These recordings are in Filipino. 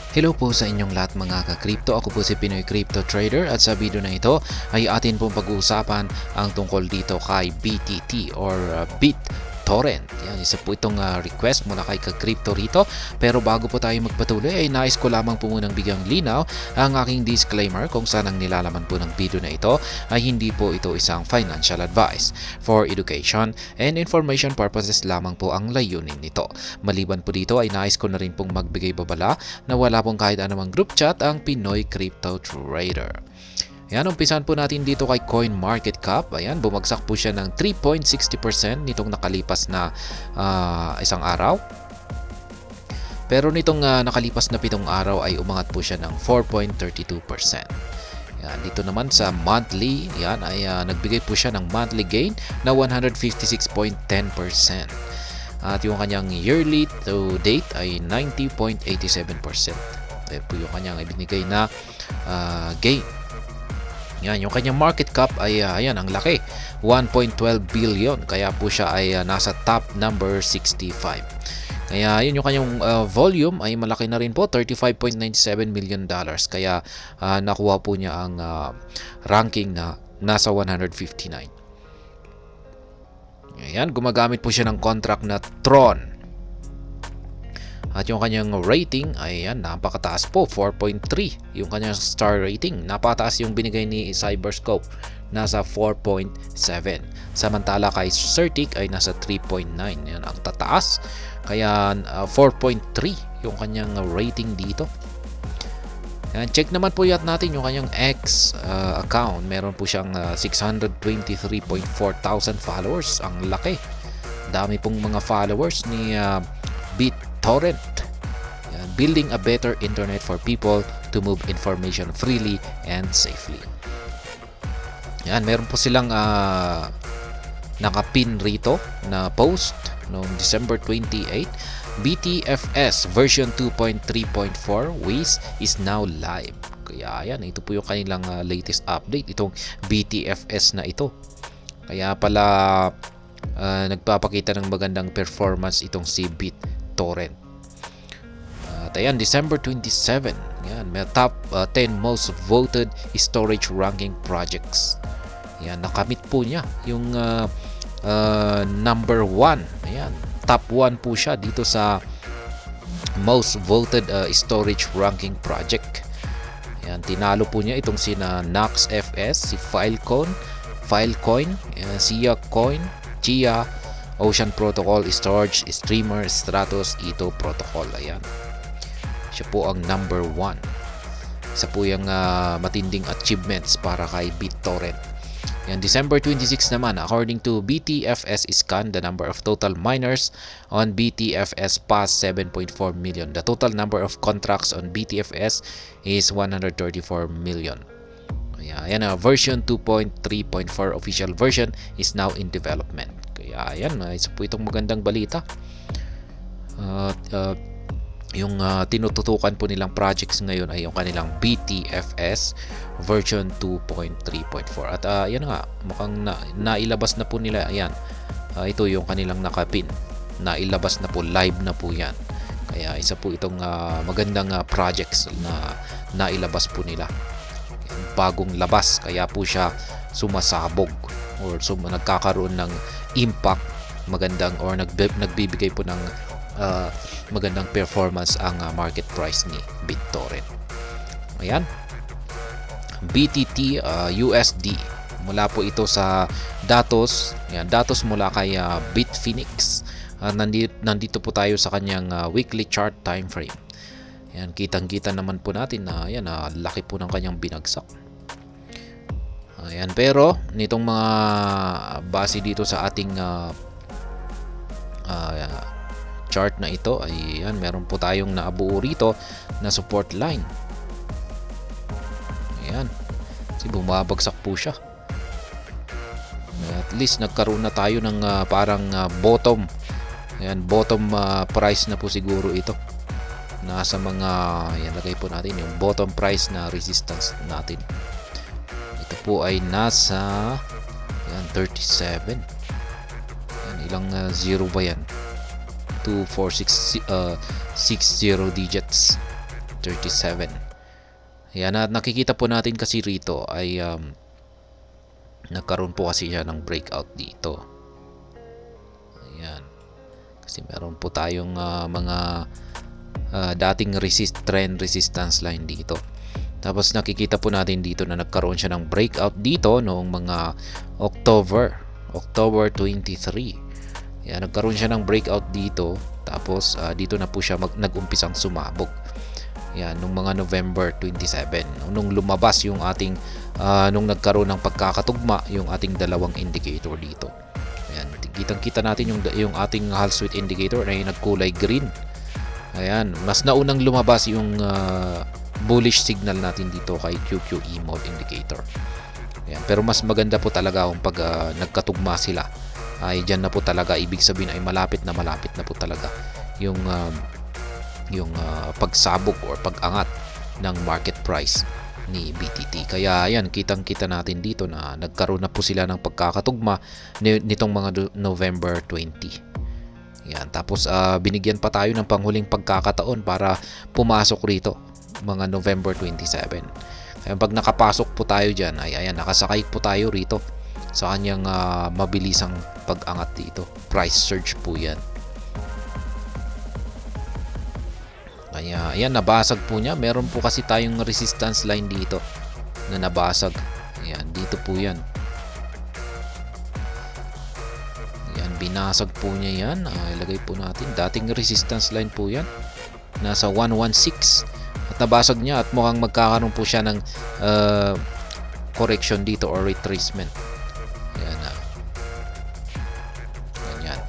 Hello po sa inyong lahat mga ka-crypto. Ako po si Pinoy Crypto Trader at sa video na ito ay atin pong pag-uusapan ang tungkol dito kay BTT or BitTorrent. Yan, isa po itong request mula kay ka-crypto rito. Pero bago po tayo magpatuloy ay nais ko lamang po munang bigyang linaw ang aking disclaimer kung saan ang nilalaman po ng video na ito ay hindi po ito isang financial advice. For education and information purposes lamang po ang layunin nito. Maliban po dito ay nais ko na rin pong magbigay babala na wala pong kahit anumang group chat ang Pinoy Crypto Trader. Ayan, umpisan po natin dito kay CoinMarketCap. Ayan, bumagsak po siya ng 3.60% nitong nakalipas na isang araw. Pero nitong nakalipas na 7 araw ay umangat po siya ng 4.32%. Yan, dito naman sa monthly, yan ay nagbigay po siya ng monthly gain na 156.10%. At yung kanyang yearly to date ay 90.87%. Ito po yung kanyang ibinigay na gain. Yan, yung kanyang market cap ay ayan, ang laki, 1.12 billion. Kaya po siya ay nasa top number 65. Kaya yun yung kanyang volume ay malaki na rin po, $35.97 million. Kaya nakuha po niya ang ranking na nasa 159. Ayan, gumagamit po siya ng contract na Tron. At yung kanyang rating ay yan, napakataas po, 4.3. Yung kanyang star rating, napakataas yung binigay ni Cyberscope, nasa 4.7. Samantala kay Certic ay nasa 3.9. Yan ang tataas. Kaya 4.3 yung kanyang rating dito. Yan, check naman po yat natin yung kanyang X account. Meron po siyang 623.4 thousand followers. Ang laki. Dami pong mga followers ni BitTorrent. Yan, building a better internet for people to move information freely and safely. Yan, meron po silang nakapin rito na post noong December 28. BTFS version 2.3.4 Waze is now live. Kaya yan, ito po yung kanilang latest update, itong BTFS na ito. Kaya pala nagpapakita ng magandang performance itong si BitTorrent. At ayan, December 27, yan, may top 10 most voted storage ranking projects. Yan, nakamit po niya yung number 1. Ayan, top 1 po siya dito sa most voted storage ranking project. Ayan, tinalo po niya itong sina Nox FS, si Filecoin, Sia Coin, Chia, Ocean Protocol, Storage, Streamer, Stratos, Ito Protocol. Ayan, siya po ang number 1. Isa po yung matinding achievements para kay BitTorrent. Yan, December 26 naman, according to BTFS scan, the number of total miners on BTFS passed 7.4 million. The total number of contracts on BTFS is 134 million. Kaya yan, version 2.3.4 official version is now in development. Kaya yan, isa po itong magandang balita. Yung tinututukan po nilang projects ngayon ay yung kanilang BTFS version 2.3.4. At yan nga, mukhang nailabas na po nila. Ayan, ito yung kanilang nakapin. Nailabas na po, live na po yan. Kaya isa po itong magandang projects na nailabas po nila. Bagong labas, kaya po siya sumasabog or nagkakaroon ng impact magandang or nagbibigay po ng magandang performance ang market price ni BitTorrent. Ayan, BTT USD, mula po ito sa datos. Ayan, datos mula kay Bitfinex. Nandito po tayo sa kanyang weekly chart time frame. Ayan, kitang-kita naman po natin na ayan, laki po ng kanyang binagsak. Ayan, pero nitong mga base dito sa ating chart na ito ay yan, meron po tayong naabuo rito na support line. Ayan, kasi bumabagsak po siya. At least nagkaroon na tayo ng parang bottom. Ayan, bottom price na po siguro ito. Nasa mga, yan, lagay po natin yung bottom price na resistance natin. Ito po ay nasa yan, 37. Yan, ilang zero ba yan? 2, 4, 6, 0 digits. 37. Ayan, at nakikita po natin kasi rito ay nagkaroon po kasi siya ng breakout dito. Ayan. Kasi meron po tayong mga dating trend resistance line dito. Tapos nakikita po natin dito na nagkaroon siya ng breakout dito noong mga October 23. Ayan, nagkaroon siya ng breakout dito. Tapos dito na po siya nag-umpisang sumabog. Yan, nung mga November 27. Nung lumabas yung ating nung nagkaroon ng pagkakatugma yung ating dalawang indicator dito. Ayan, kitang-kita natin yung ating Hall Street indicator ay nagkulay green. Ayan, mas naunang lumabas yung bullish signal natin dito kay QQE mode indicator. Ayan, pero mas maganda po talaga kung pag nagkatugma sila. Ay diyan na po talaga, ibig sabihin ay malapit na po talaga yung pagsabog or pag-angat ng market price ni BTT. Kaya ayan, kitang-kita natin dito na nagkaroon na po sila ng pagkakatugma nitong mga November 20. Yan, tapos binigyan pa tayo ng panghuling pagkakataon para pumasok rito mga November 27. Kaya pag nakapasok po tayo dyan, ay ayan, nakasakay po tayo rito sa kanyang mabilisang pag-angat dito. Price surge po yan. Kaya ayan, nabasag po niya. Meron po kasi tayong resistance line dito na nabasag. Ayan, dito po yan. Ayan, binasag po niya yan. Ilagay po natin. Dating resistance line po yan. Nasa 116. At nabasag niya at mukhang magkakaroon po siya ng correction dito or retracement. Ayan na. Ganyan.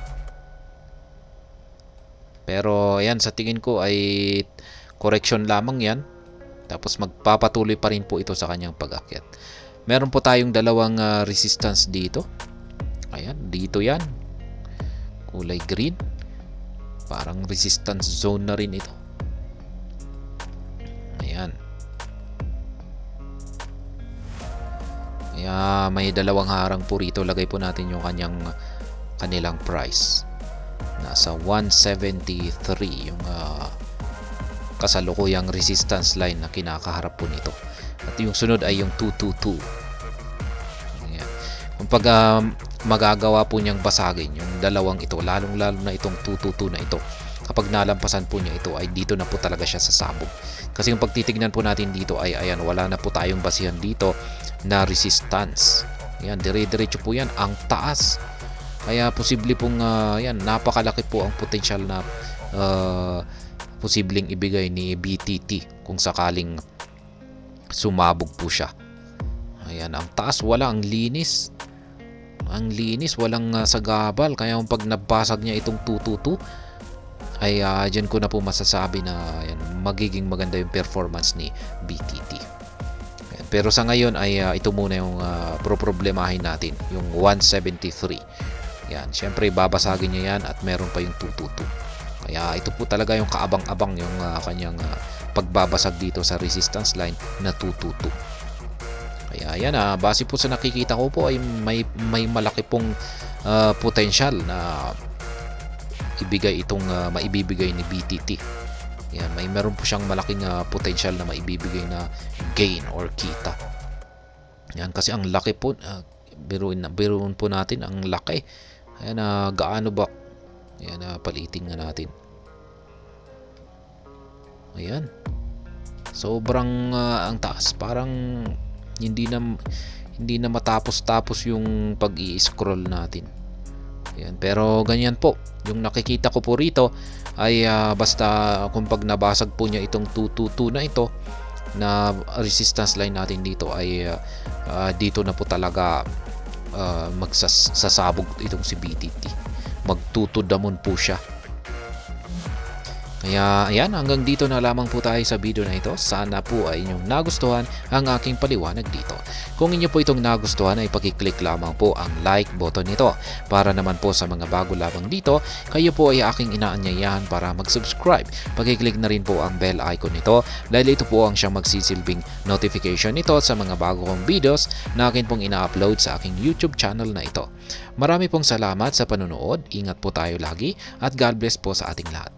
Pero ayan, sa tingin ko ay correction lamang yan. Tapos magpapatuloy pa rin po ito sa kanyang pag-akyat. Meron po tayong dalawang resistance dito. Ayan, dito yan. Kulay green. Parang resistance zone na rin ito. Ayan. Kaya may dalawang harang po rito. Lagay po natin yung kanilang price. Nasa 173 yung kasalukuyang resistance line na kinakaharap po nito. At yung sunod ay yung 222. Ayan. Kung pag magagawa po niyang basagin yung dalawang ito, lalong-lalo na itong 222 na ito, kapag nalampasan po niya ito ay dito na po talaga siya sasabog. Kasi yung pagtitignan po natin dito ay ayan, wala na po tayong basihan dito na resistance. Ayan, dire-diretso po yan ang taas. Kaya posible pong ayan, napakalaki po ang potential na posibleng ibigay ni BTT kung sakaling sumabog po siya. Ayan, ang taas, wala, ang linis. Ang linis, walang sagabal. Kaya kung pag nabasag niya itong 222 ay dyan ko na po masasabi na ayan, magiging maganda yung performance ni BTT. Ayan, pero sa ngayon ay ito muna yung problemahin natin, yung 173. Yan, syempre babasagin niya yan at meron pa yung 222. Kaya ito po talaga yung kaabang-abang yung kanyang pagbabasag dito sa resistance line na 222. Kaya yan, base po sa nakikita ko po ay may malaki pong potential na maibibigay ni BTT. Yan, meron po siyang malaking potential na maibibigay na gain or kita. Yan, kasi ang laki po, biruin po natin ang laki. Ayan, gaano ba? Ayan, palitin nga natin. Ayan. Sobrang ang taas, parang hindi na matapos-tapos yung pag-i-scroll natin. Ayan, pero ganyan po. Yung nakikita ko po rito ay basta kung pag nabasag po niya itong 222 na ito na resistance line natin dito ay dito na po talaga magsasabog itong si BTT. Magtutudamon po siya. Kaya ayan, hanggang dito na lamang po tayo sa video na ito. Sana po ay inyong nagustuhan ang aking paliwanag dito. Kung inyo po itong nagustuhan ay pakiclick lamang po ang like button nito. Para naman po sa mga bago lamang dito, kayo po ay aking inaanyayahan para mag-subscribe. Pakiclick na rin po ang bell icon nito dahil ito po ang siyang magsisilbing notification nito sa mga bago kong videos na akin pong ina-upload sa aking YouTube channel na ito. Marami pong salamat sa panonood. Ingat po tayo lagi at God bless po sa ating lahat.